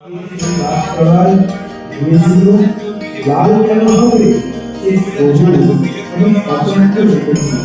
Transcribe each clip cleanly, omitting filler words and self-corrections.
রাজসভায় দিয়েছিল লাল কেন হবে এই প্রভু আমি পাচনকে দেখেছি।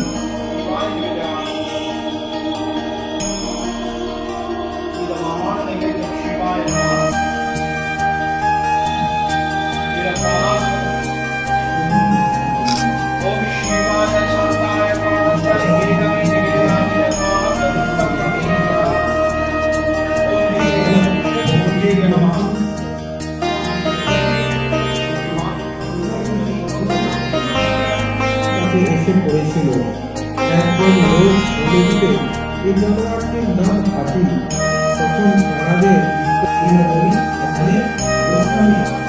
এসে পড়েছিল একজন লোক বলে দিতে এই জগন্নাথের নাম হাতি। তখন তাহাদের এখানে গোস্বামী আছে।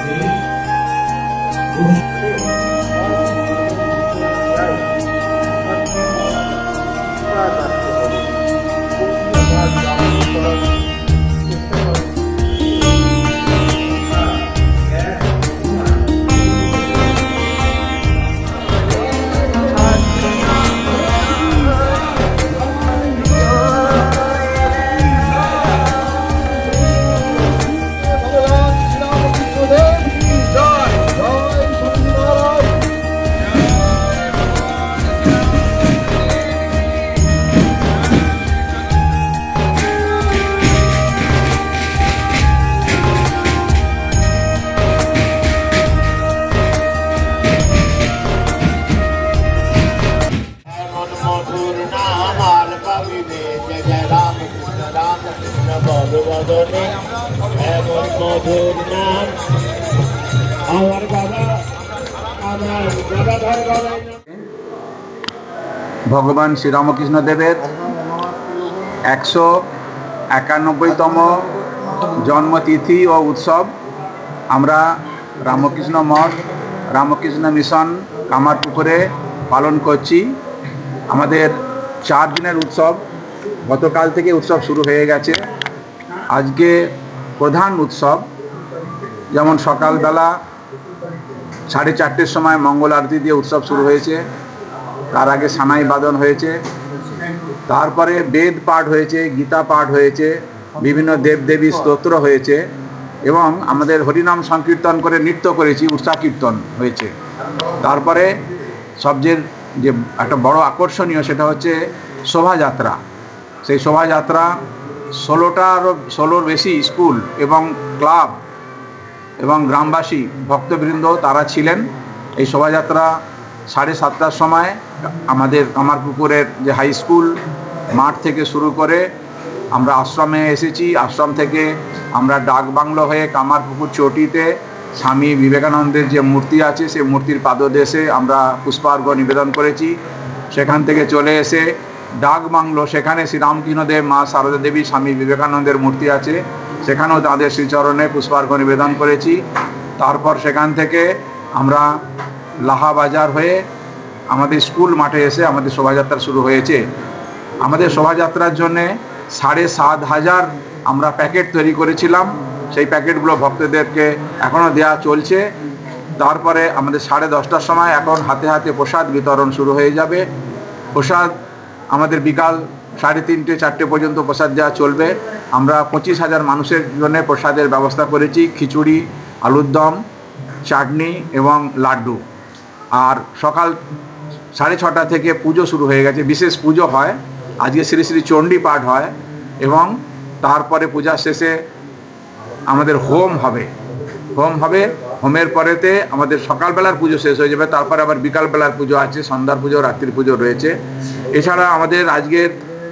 ভগবান শ্রীরামকৃষ্ণ দেবের 191তম জন্মতিথি ও উৎসব আমরা রামকৃষ্ণ মঠ রামকৃষ্ণ মিশন কামারপুকুরে পালন করছি। আমাদের 4 দিনের উৎসব, গতকাল থেকে উৎসব শুরু হয়ে গেছে। আজকে প্রধান উৎসব, যেমন সকালবেলা 4:30টার সময় মঙ্গল আরতি দিয়ে উৎসব শুরু হয়েছে। তার আগে সানাই বাদন হয়েছে, তারপরে বেদ পাঠ হয়েছে, গীতা পাঠ হয়েছে, বিভিন্ন দেবদেবী স্তোত্র হয়েছে এবং আমাদের হরিনাম সংকীর্তন করে নৃত্য করেছি, উৎসাহ কীর্তন হয়েছে। তারপরে সবচেয়ে যে একটা বড় আকর্ষণীয় সেটা হচ্ছে শোভাযাত্রা। সেই শোভাযাত্রা 16র বেশি স্কুল এবং ক্লাব এবং গ্রামবাসী ভক্তবৃন্দ তারা ছিলেন। এই শোভাযাত্রা 7:30টার সময় আমাদের কামারপুকুরের যে হাই স্কুল মাঠ থেকে শুরু করে আমরা আশ্রমে এসেছি। আশ্রম থেকে আমরা ডাক বাংলো হয়ে কামারপুকুর চটিতে স্বামী বিবেকানন্দের যে মূর্তি আছে সেই মূর্তির পাদদেশে আমরা পুষ্পার্ঘ্য নিবেদন করেছি। সেখান থেকে চলে এসে ডাক বাংলো, সেখানে শ্রীরামকৃষ্ণদেব, মা সারদা দেবী, স্বামী বিবেকানন্দের মূর্তি আছে, সেখানেও তাদের শ্রীচরণে পুষ্পার্ঘ্য নিবেদন করেছি। তারপর সেখান থেকে আমরা লাহা বাজার হয়ে আমাদের স্কুল মাঠে এসে আমাদের শোভাযাত্রা শুরু হয়েছে। আমাদের শোভাযাত্রার জন্যে 7,500 আমরা প্যাকেট তৈরি করেছিলাম। সেই প্যাকেটগুলো ভক্তদেরকে এখনও দেওয়া চলছে। তারপরে আমাদের 10:30টার সময় এখন হাতে হাতে প্রসাদ বিতরণ শুরু হয়ে যাবে। প্রসাদ আমাদের বিকাল 3:30-4টে পর্যন্ত প্রসাদ দেওয়া চলবে। আমরা 25,000 মানুষের জন্য প্রসাদের ব্যবস্থা করেছি, খিচুড়ি, আলুর দম, চাটনি এবং লাড্ডু। আর সকাল 6:30 থেকে পুজো শুরু হয়ে গেছে, বিশেষ পুজো হয়। আজকে শ্রী শ্রী চণ্ডী পাঠ হয় এবং তারপরে পূজা শেষে আমাদের হোম হবে। হোমের পরেতে আমাদের সকালবেলার পুজো শেষ হয়ে যাবে। তারপরে আবার বিকালবেলার পুজো আছে, সন্ধ্যার পুজো, রাত্রির পুজো রয়েছে। এছাড়া আমাদের আজকের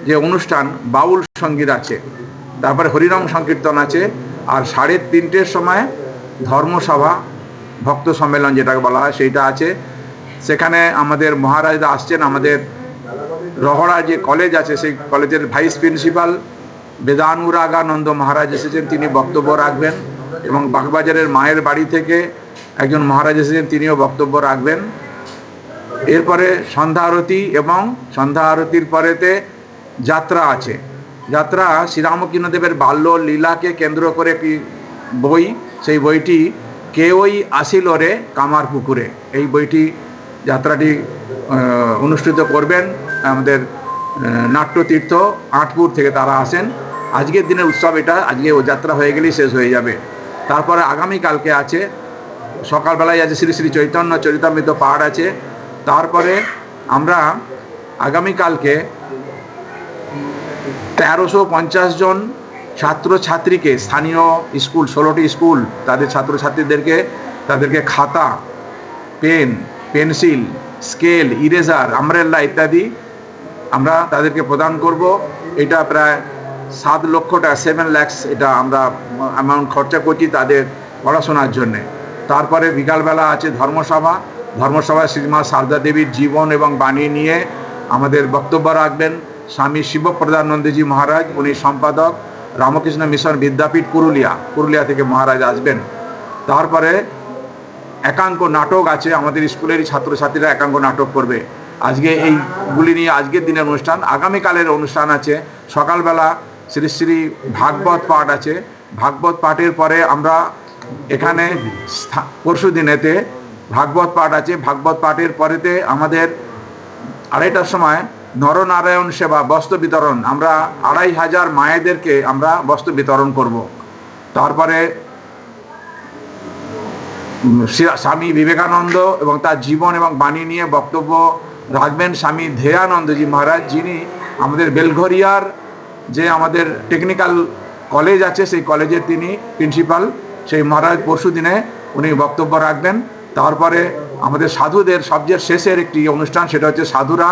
যে অনুষ্ঠান বাউল সঙ্গীত আছে, তারপরে হরিনাম সংকীর্তন আছে, আর 3:30টার সময় ধর্মসভা ভক্ত সম্মেলন যেটাকে বলা হয় সেইটা আছে। সেখানে আমাদের মহারাজরা আসছেন। আমাদের রহড়া যে কলেজ আছে সেই কলেজের ভাইস প্রিন্সিপাল বেদানুরাগানন্দ মহারাজ এসেছেন, তিনি বক্তব্য রাখবেন। এবং বাগবাজারের মায়ের বাড়ি থেকে একজন মহারাজ এসেছেন, তিনিও বক্তব্য রাখবেন। এরপরে সন্ধ্যা আরতি এবং সন্ধ্যা আরতির পরেতে যাত্রা আছে। যাত্রা শ্রীরামকৃষ্ণদেবের বাল্য লীলাকে কেন্দ্র করে একটি বই, সেই বইটি কেউই আসিল রে কামারপুকুরে, এই বইটি যাত্রাটি অনুষ্ঠিত করবেন আমাদের নাট্যতীর্থ আটপুর থেকে, তারা আসেন। আজকের দিনের উৎসব এটা, আজকে ও যাত্রা হয়ে গেলেই শেষ হয়ে যাবে। তারপরে আগামীকালকে আছে সকালবেলায় আছে শ্রী শ্রী চৈতন্য চরিতামৃত পাঠ আছে। তারপরে আমরা আগামীকালকে 1350 জন ছাত্রছাত্রীকে স্থানীয় স্কুল 16টি স্কুল তাদের তাদেরকে খাতা, pen, pencil, scale, eraser, umbrella ইত্যাদি আমরা তাদেরকে প্রদান করব। এটা প্রায় 7 লক্ষ টাকা 7 lakhs এটা আমরা অ্যামাউন্ট খরচা করছি তাদের পড়াশোনার জন্যে। তারপরে বিকালবেলা আছে ধর্মসভায় শ্রীমা সারদা দেবীর জীবন এবং বাণী নিয়ে আমাদের বক্তব্য রাখবেন স্বামী শিবপ্রদানন্দজি মহারাজ, উনি সম্পাদক রামকৃষ্ণ মিশন বিদ্যাপীঠ পুরুলিয়া থেকে মহারাজ আসবেন। তারপরে একাঙ্ক নাটক আছে, আমাদের স্কুলেরই ছাত্রছাত্রীরা একাঙ্ক নাটক করবে। আজকে এইগুলি নিয়ে আজকের দিনের অনুষ্ঠান। আগামীকালের অনুষ্ঠান আছে সকালবেলা শ্রী শ্রী ভাগবত পাঠ আছে। ভাগবত পাঠের পরে আমরা এখানে পরশু দিনেতে ভাগবত পাঠ আছে। ভাগবত পাঠের পরেতে আমাদের 2:30টার সময় নরনারায়ণ সেবা বস্ত্র বিতরণ, আমরা 2500 মায়েদেরকে আমরা বস্ত্র বিতরণ করব। তারপরে স্বামী বিবেকানন্দ এবং তার জীবন এবং বাণী নিয়ে বক্তব্য রাখবেন স্বামী ধেয়ানন্দজি মহারাজ, যিনি আমাদের বেলঘরিয়ার যে আমাদের টেকনিক্যাল কলেজ আছে সেই কলেজের তিনি প্রিন্সিপাল। সেই মহারাজ পরশু দিনে উনি বক্তব্য রাখবেন। তারপরে আমাদের সাধুদের সবচেয়ে শেষের একটি অনুষ্ঠান, সেটা হচ্ছে সাধুরা,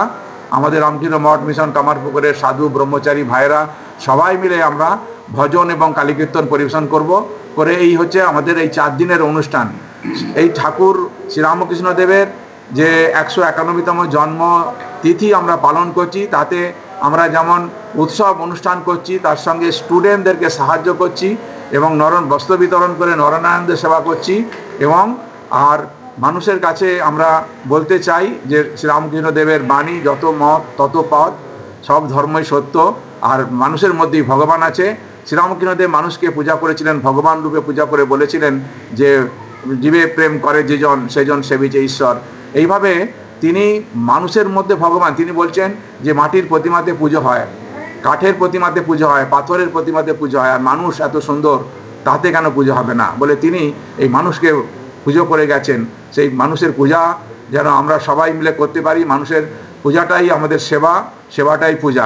আমাদের রামকৃষ্ণ মঠ মিশন কামারপুকুরের সাধু ব্রহ্মচারী ভাইয়েরা সবাই মিলে আমরা ভজন এবং কালীকীর্তন পরিবেশন করে এই হচ্ছে আমাদের এই 4 দিনের অনুষ্ঠান। এই ঠাকুর শ্রীরামকৃষ্ণ দেবের যে 191তম জন্ম তিথি আমরা পালন করছি, তাতে আমরা যেমন উৎসব অনুষ্ঠান করছি, তার সঙ্গে স্টুডেন্টদেরকে সাহায্য করছি এবং বস্ত্র বিতরণ করে নরনারায়ণদের সেবা করছি। এবং আর মানুষের কাছে আমরা বলতে চাই যে শ্রীরামকৃষ্ণ দেবের বাণী যত মত তত পথ, সব ধর্মই সত্য, আর মানুষের মধ্যেই ভগবান আছে। শ্রীরামকৃষ্ণ দেব মানুষকে পূজা করেছিলেন, ভগবান রূপে পূজা করে বলেছিলেন যে জীবে প্রেম করে যেজন সেজন সেবিছে ঈশ্বর। এইভাবে তিনি মানুষের মধ্যে ভগবান। তিনি বলছেন যে মাটির প্রতিমাতে পুজো হয়, কাঠের প্রতিমাতে পুজো হয়, পাথরের প্রতিমাতে পুজো হয়, আর মানুষ এত সুন্দর তাতে কেন পুজো হবে না, বলে তিনি এই মানুষকে পুজো করে গেছেন। সেই মানুষের পূজা যেন আমরা সবাই মিলে করতে পারি। মানুষের পূজাটাই আমাদের সেবাটাই পূজা,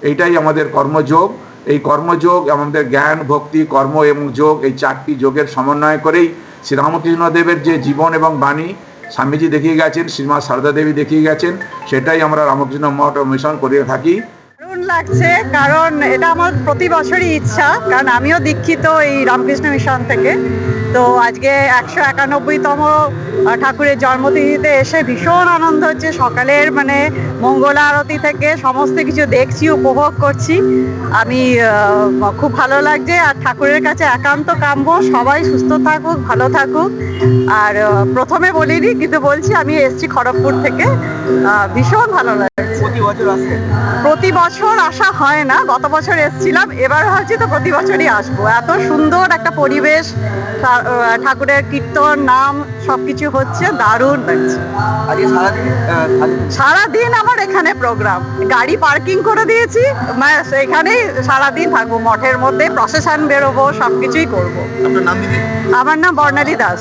এইটাই আমাদের কর্মযোগ। এই কর্মযোগ আমাদের জ্ঞান, ভক্তি, কর্ম এবং যোগ, এই 4টি যোগের সমন্বয় করেই শ্রীরামকৃষ্ণ দেবের যে জীবন এবং বাণী স্বামীজি দেখিয়ে গেছেন, শ্রীমা সারদা দেবী দেখিয়ে গেছেন, সেটাই আমরা রামকৃষ্ণ মঠ ও মিশন করে থাকি। দারুণ লাগছে, কারণ এটা আমার প্রতি বছরই ইচ্ছা, কারণ আমিও দীক্ষিত এই রামকৃষ্ণ মিশন থেকে। তো আজকে 191তম ঠাকুরের জন্মতিথিতে এসে ভীষণ আনন্দ হচ্ছে। সকালের মঙ্গল আরতি থেকে সমস্ত কিছু দেখছি, উপভোগ করছি। আমি খুব ভালো লাগছে। আর ঠাকুরের কাছে একান্ত কাম্য সবাই সুস্থ থাকুক, ভালো থাকুক। আর প্রথমে বলিনি, কিন্তু বলছি আমি এসছি খড়গপুর থেকে। ভীষণ ভালো লাগছে। প্রতি বছর আসা হয় না, গত বছর এসেছিলাম, এবার ভাবছি তো প্রতি বছরই আসবো। এত সুন্দর একটা পরিবেশ, ঠাকুরের কীর্তন, নাম সবকিছু হচ্ছে, দারুণ লাগছে। সারাদিন আমার এখানে প্রোগ্রাম, গাড়ি পার্কিং করে দিয়েছি, এখানেই সারাদিন থাকবো। মঠের মধ্যে প্রসেশন বেরোবো, সবকিছুই করবো। আপনার নাম দিদি? আমার নাম বর্ণালী দাস।